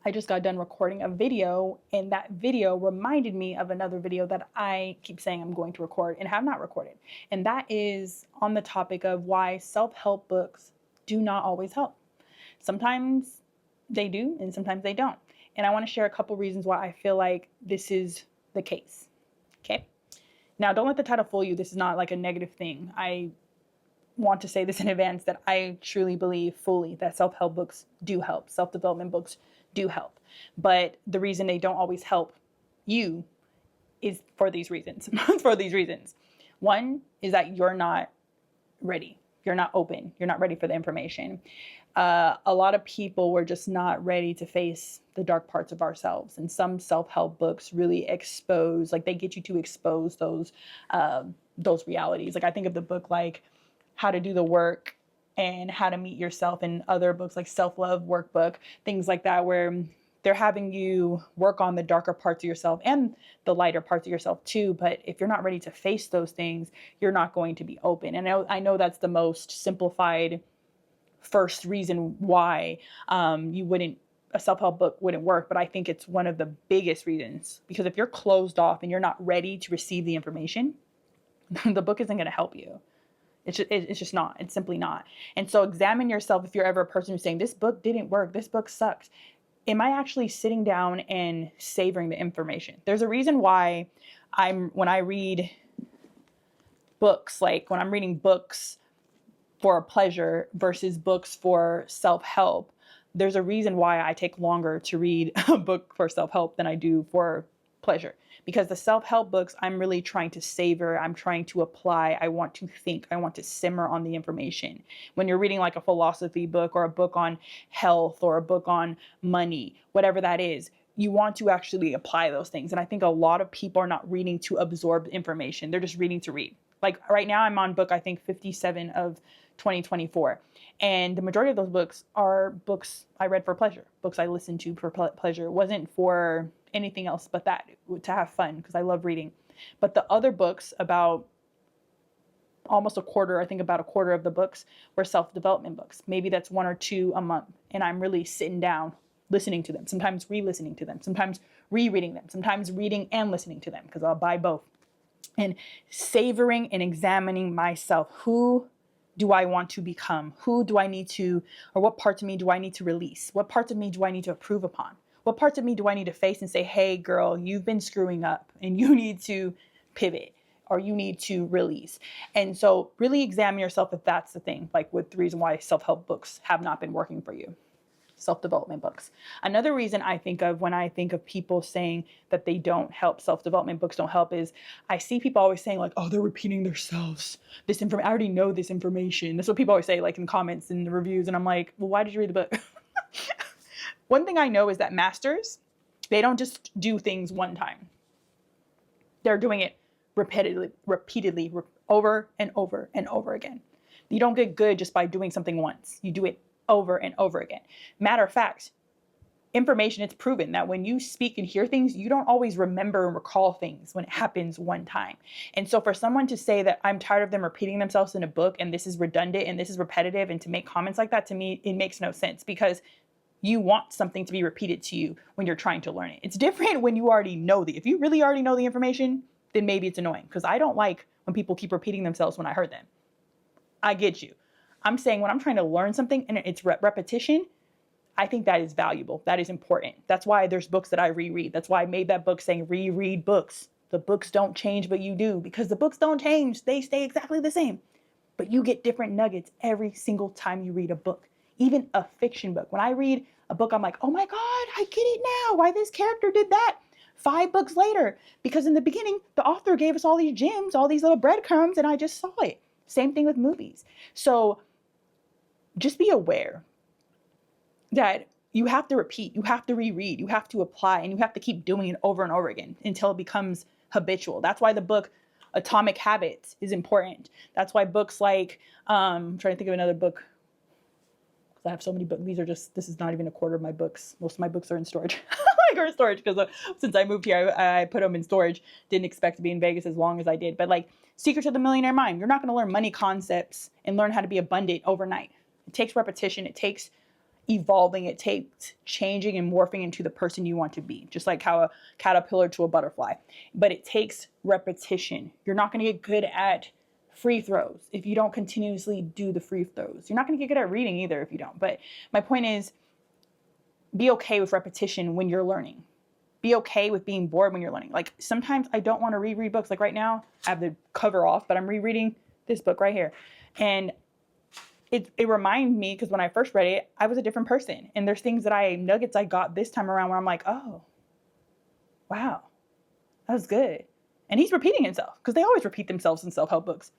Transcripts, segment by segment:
I just got done recording a video, and that video reminded me of another video that I keep saying I'm going to record and have not recorded. And that is on the topic of why self-help books do not always help. Sometimes they do, and sometimes they don't. And I want to share a couple reasons why I feel like this is the case. Okay. Now, don't let the title fool you. This is not like a negative thing. I want to say this in advance that I truly believe fully that self-help books do help. Self-development books do help. But the reason they don't always help you is for these reasons. For these reasons. One is that you're not ready. You're not open. You're not ready for the information. A lot of people were just not ready to face the dark parts of ourselves. And some self-help books really expose, like they get you to expose those realities. Like I think of the book like How to Do the Work and How to Meet Yourself, and other books like Self-Love Workbook, things like that, where they're having you work on the darker parts of yourself and the lighter parts of yourself too. But if you're not ready to face those things, you're not going to be open. And I know that's the most simplified first reason why a self-help book wouldn't work. But I think it's one of the biggest reasons, because if you're closed off and you're not ready to receive the information, the book isn't going to help you. It's just not. It's simply not. And so examine yourself if you're ever a person who's saying, this book didn't work, this book sucks. Am I actually sitting down and savoring the information? There's a reason why when I read books, like when I'm reading books for pleasure versus books for self-help, there's a reason why I take longer to read a book for self-help than I do for pleasure. Because the self-help books, I'm really trying to savor, I'm trying to apply, I want to think, I want to simmer on the information. When you're reading like a philosophy book or a book on health or a book on money, whatever that is, you want to actually apply those things. And I think a lot of people are not reading to absorb information. They're just reading to read. Like right now I'm on book, I think 57 of 2024. And the majority of those books are books I read for pleasure, books I listened to for pleasure. It wasn't for anything else but that, to have fun, because I love reading. But the other books, about almost a quarter, I think about a quarter of the books were self-development books. Maybe that's one or two a month. And I'm really sitting down, listening to them, sometimes re-listening to them, sometimes rereading them, sometimes reading and listening to them, because I'll buy both. And savoring and examining myself. Who do I want to become? Who do I need to, or what parts of me do I need to release? What parts of me do I need to improve upon? What parts of me do I need to face and say, hey girl, you've been screwing up and you need to pivot, or you need to release? And so really examine yourself if that's the thing, like with the reason why self-help books have not been working for you. Self-development books. Another reason I think of when I think of people saying that they don't help, self-development books don't help, is I see people always saying like, oh, they're repeating themselves. This information, I already know this information. That's what people always say, like in comments and the reviews. And I'm like, well, why did you read the book? One thing I know is that masters, they don't just do things one time. They're doing it repeatedly, over and over and over again. You don't get good just by doing something once. You do it over and over again. Matter of fact, information, it's proven that when you speak and hear things, you don't always remember and recall things when it happens one time. And so for someone to say that I'm tired of them repeating themselves in a book and this is redundant and this is repetitive, and to make comments like that, to me, it makes no sense, because you want something to be repeated to you when you're trying to learn it. It's different when you already know if you really already know the information, then maybe it's annoying, because I don't like when people keep repeating themselves when I heard them. I get you. I'm saying when I'm trying to learn something and it's repetition, I think that is valuable. That is important. That's why there's books that I reread. That's why I made that book saying reread books. The books don't change, but you do, because the books don't change. They stay exactly the same. But you get different nuggets every single time you read a book, even a fiction book. When I read a book, I'm like, oh my God, I get it now, why this character did that 5 books later. Because in the beginning, the author gave us all these gems, all these little breadcrumbs, and I just saw it. Same thing with movies. So just be aware that you have to repeat, you have to reread, you have to apply, and you have to keep doing it over and over again until it becomes habitual. That's why the book Atomic Habits is important. That's why books like, I'm trying to think of another book, because I have so many books. This is not even a quarter of my books. Most of my books are in storage. Like, are in storage, because since I moved here, I put them in storage. Didn't expect to be in Vegas as long as I did. But like Secrets of the Millionaire Mind, you're not going to learn money concepts and learn how to be abundant overnight. It takes repetition. It takes evolving. It takes changing and morphing into the person you want to be, just like how a caterpillar to a butterfly. But it takes repetition. You're not going to get good at free throws if you don't continuously do the free throws. You're not going to get good at reading either if you don't. But my point is, be okay with repetition when you're learning. Be okay with being bored when you're learning. Like sometimes I don't want to reread books. Like right now, I have the cover off, but I'm rereading this book right here. And it reminded me, because when I first read it, I was a different person. And there's things nuggets I got this time around where I'm like, oh, wow, that was good. And he's repeating himself, because they always repeat themselves in self-help books.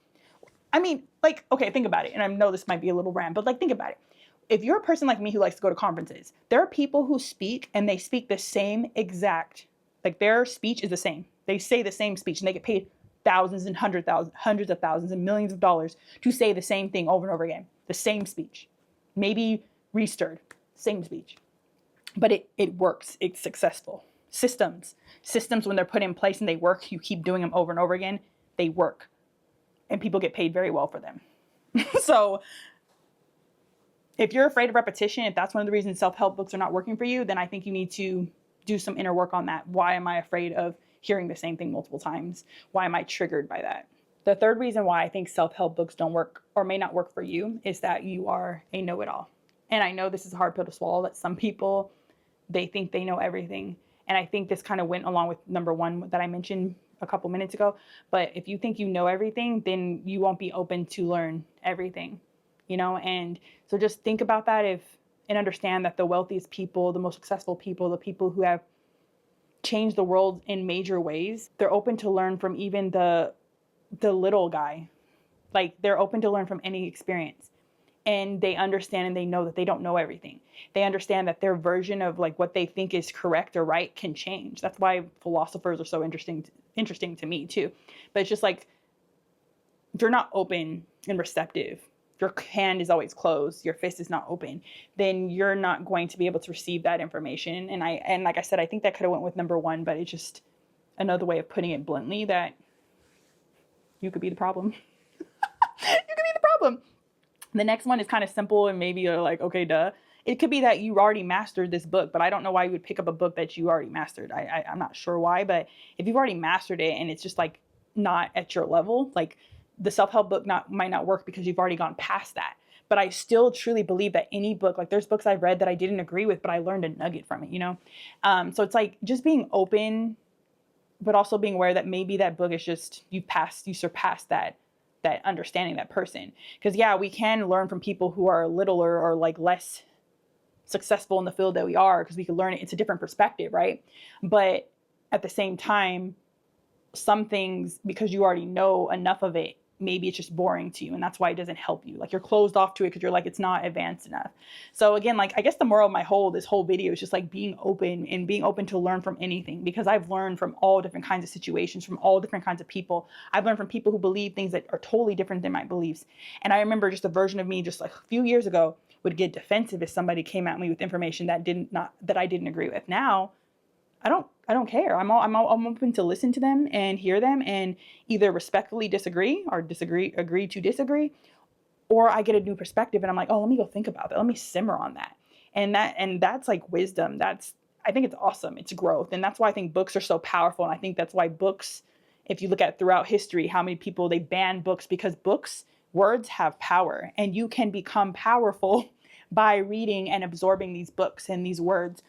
I mean, like, okay, think about it. And I know this might be a little rant, but like, think about it. If you're a person like me who likes to go to conferences, there are people who speak and they speak the same exact, like their speech is the same. They say the same speech and they get paid thousands and hundreds of thousands and millions of dollars to say the same thing over and over again. The same speech, maybe restirred, same speech, but it works. It's successful. Systems when they're put in place and they work, you keep doing them over and over again, they work, and people get paid very well for them. So if you're afraid of repetition, if that's one of the reasons self-help books are not working for you, then I think you need to do some inner work on that. Why am I afraid of hearing the same thing multiple times? Why am I triggered by that? The third reason why I think self-help books don't work or may not work for you is that you are a know-it-all. And I know this is a hard pill to swallow, that some people, they think they know everything. And I think this kind of went along with number one that I mentioned a couple minutes ago. But if you think you know everything, then you won't be open to learn everything, And so just think about that and understand that the wealthiest people, the most successful people, the people who have changed the world in major ways, they're open to learn from even the little guy. Like they're open to learn from any experience, and they understand and they know that they don't know everything. They understand that their version of like what they think is correct or right can change. That's why philosophers are so interesting to me too. But it's just like, if you're not open and receptive, your hand is always closed, your fist is not open, then you're not going to be able to receive that information. And like I said, I think that could have went with number one, but it's just another way of putting it bluntly that you could be the problem. You could be the problem. The next one is kind of simple and maybe you're like, okay, duh. It could be that you already mastered this book, but I don't know why you would pick up a book that you already mastered. I'm not sure why, but if you've already mastered it and it's just like not at your level, like the self-help book might not work because you've already gone past that. But I still truly believe that any book, like there's books I've read that I didn't agree with, but I learned a nugget from it, So it's like just being open, but also being aware that maybe that book is just, you surpassed that understanding, that person. Because yeah, we can learn from people who are littler or like less successful in the field that we are, because we can learn it. It's a different perspective, right? But at the same time, some things, because you already know enough of it, maybe it's just boring to you, and that's why it doesn't help you. Like you're closed off to it because you're like, it's not advanced enough. So again, like I guess the moral of this whole video is just like being open and being open to learn from anything, because I've learned from all different kinds of situations, from all different kinds of people. I've learned from people who believe things that are totally different than my beliefs. And I remember just a version of me just like a few years ago would get defensive if somebody came at me with information that I didn't agree with. Now I don't care. I'm open to listen to them and hear them and either respectfully disagree or agree to disagree, or I get a new perspective and I'm like, oh, let me go think about that. Let me simmer on that. And that's like wisdom. I think it's awesome. It's growth. And that's why I think books are so powerful. And I think that's why books, if you look at throughout history, how many people they ban books, because words have power, and you can become powerful by reading and absorbing these books and these words.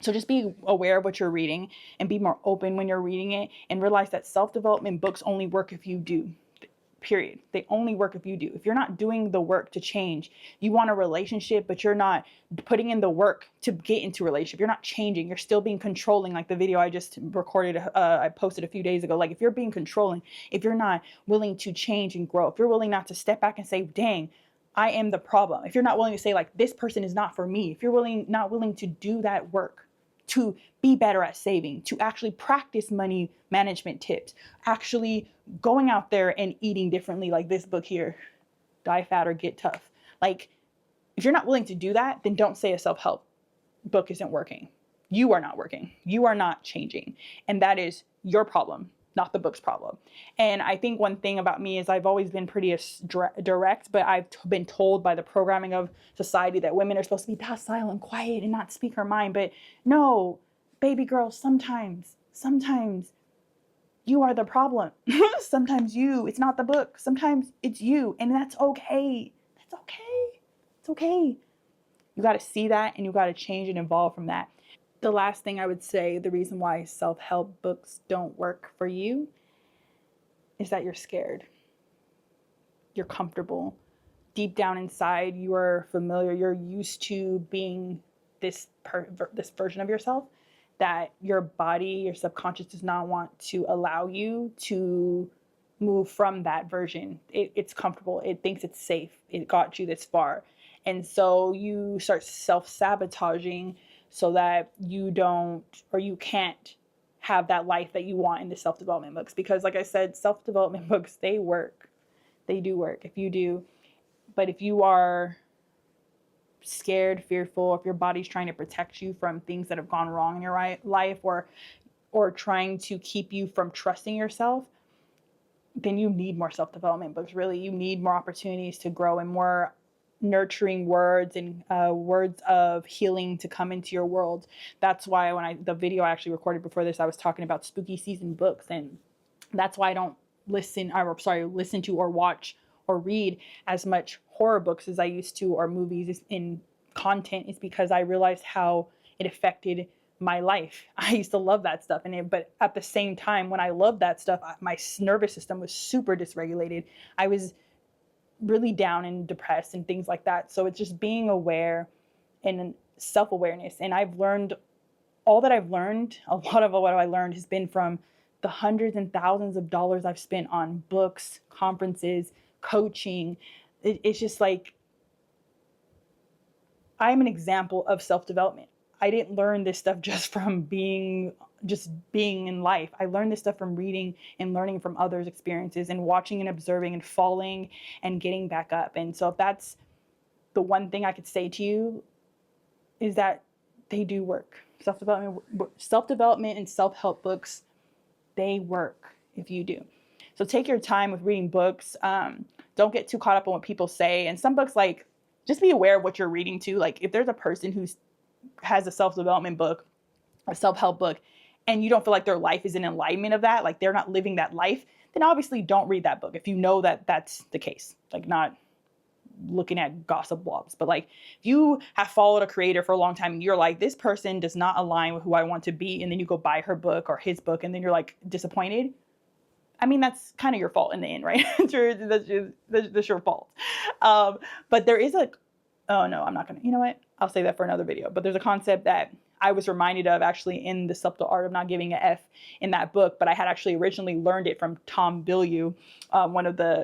So just be aware of what you're reading and be more open when you're reading it, and realize that self-development books only work if you do, period. They only work if you do. If you're not doing the work to change, you want a relationship, but you're not putting in the work to get into a relationship. You're not changing. You're still being controlling, like the video I just recorded, I posted a few days ago. Like if you're being controlling, if you're not willing to change and grow, if you're willing not to step back and say, dang, I am the problem. If you're not willing to say like, this person is not for me. If you're not willing to do that work, to be better at saving, to actually practice money management tips, actually going out there and eating differently, like this book here, Die Fat or Get Tough. Like, if you're not willing to do that, then don't say a self-help book isn't working. You are not working. You are not changing. And that is your problem, not the book's problem. And I think one thing about me is I've always been pretty direct, but I've been told by the programming of society that women are supposed to be docile and quiet and not speak her mind. But no, baby girl, sometimes you are the problem. Sometimes it's not the book. Sometimes it's you, and that's okay. That's okay. It's okay. You got to see that, and you got to change and evolve from that. The last thing I would say, the reason why self-help books don't work for you is that you're scared. You're comfortable. Deep down inside, you are familiar. You're used to being this version of yourself that your body, your subconscious does not want to allow you to move from that version. It's comfortable. It thinks it's safe. It got you this far. And so you start self-sabotaging so that you don't, or you can't have that life that you want in the self-development books. Because like I said, self-development books, they work. They do work if you do. But if you are scared, fearful, if your body's trying to protect you from things that have gone wrong in your life, or trying to keep you from trusting yourself, then you need more self-development books. Really, you need more opportunities to grow and more nurturing words and words of healing to come into your world. That's why when the video I actually recorded before this, I was talking about spooky season books, and that's why I don't listen to or watch or read as much horror books as I used to, or movies in content, is because I realized how it affected my life. I used to love that stuff, but at the same time, when I loved that stuff, my nervous system was super dysregulated. I was really down and depressed and things like that. So it's just being aware and self-awareness. And I've learned all that I've learned. A lot of what I learned has been from the hundreds and thousands of dollars I've spent on books, conferences, coaching. It's just like, I'm an example of self-development. I didn't learn this stuff just from being in life. I learned this stuff from reading and learning from others' experiences and watching and observing and falling and getting back up. And so if that's the one thing I could say to you, is that they do work. Self-development and self-help books, they work if you do. So take your time with reading books. Don't get too caught up on what people say. And some books, like, just be aware of what you're reading too. Like, if there's a person who has a self-development book, a self-help book, and you don't feel like their life is in alignment of that, like they're not living that life, then obviously don't read that book if you know that that's the case. Like, not looking at gossip blogs, but like, if you have followed a creator for a long time and you're like, this person does not align with who I want to be, and then you go buy her book or his book and then you're like disappointed, I mean, that's kind of your fault in the end, right? That's your fault. But there is oh no, I'm not gonna, you know what? I'll say that for another video. But there's a concept that I was reminded of actually in The Subtle Art of Not Giving an F in that book, but I had actually originally learned it from Tom Bilyeu,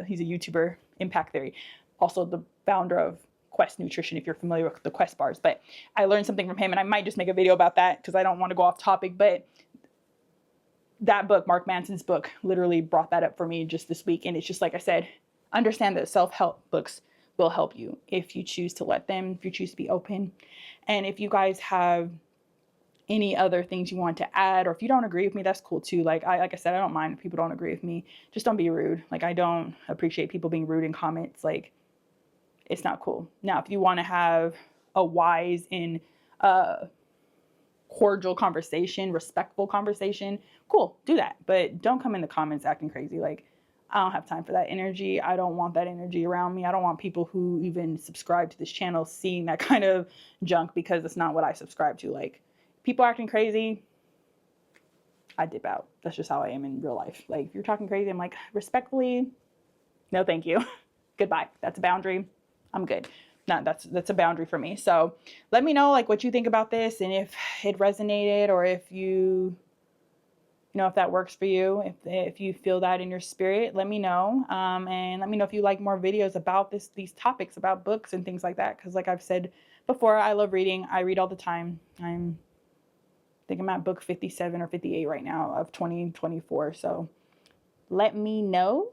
he's a YouTuber, Impact Theory, also the founder of Quest Nutrition, if you're familiar with the Quest bars. But I learned something from him, and I might just make a video about that because I don't want to go off topic, but that book, Mark Manson's book, literally brought that up for me just this week. And it's just, like I said, understand that self-help books will help you if you choose to let them, if you choose to be open. And if you guys have any other things you want to add, or if you don't agree with me, that's cool too. Like I said, I don't mind if people don't agree with me. Just don't be rude. Like, I don't appreciate people being rude in comments. Like, it's not cool. Now, if you want to have a wise and cordial conversation, respectful conversation, cool, do that. But don't come in the comments acting crazy. Like, I don't have time for that energy. I don't want that energy around me. I don't want people who even subscribe to this channel seeing that kind of junk, because it's not what I subscribe to. Like, people acting crazy, I dip out. That's just how I am in real life. Like, if you're talking crazy, I'm like, respectfully, no thank you. Goodbye. That's a boundary. I'm good. No, that's a boundary for me. So let me know, like, what you think about this, and if it resonated, or if if that works for you, if you feel that in your spirit, let me know. And let me know if you like more videos about these topics, about books and things like that. Because like I've said before, I love reading. I read all the time. I think I'm at book 57 or 58 right now of 2024. So let me know.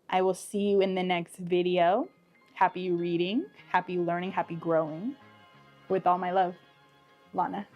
I will see you in the next video. Happy reading, happy learning, happy growing. With all my love, Lana.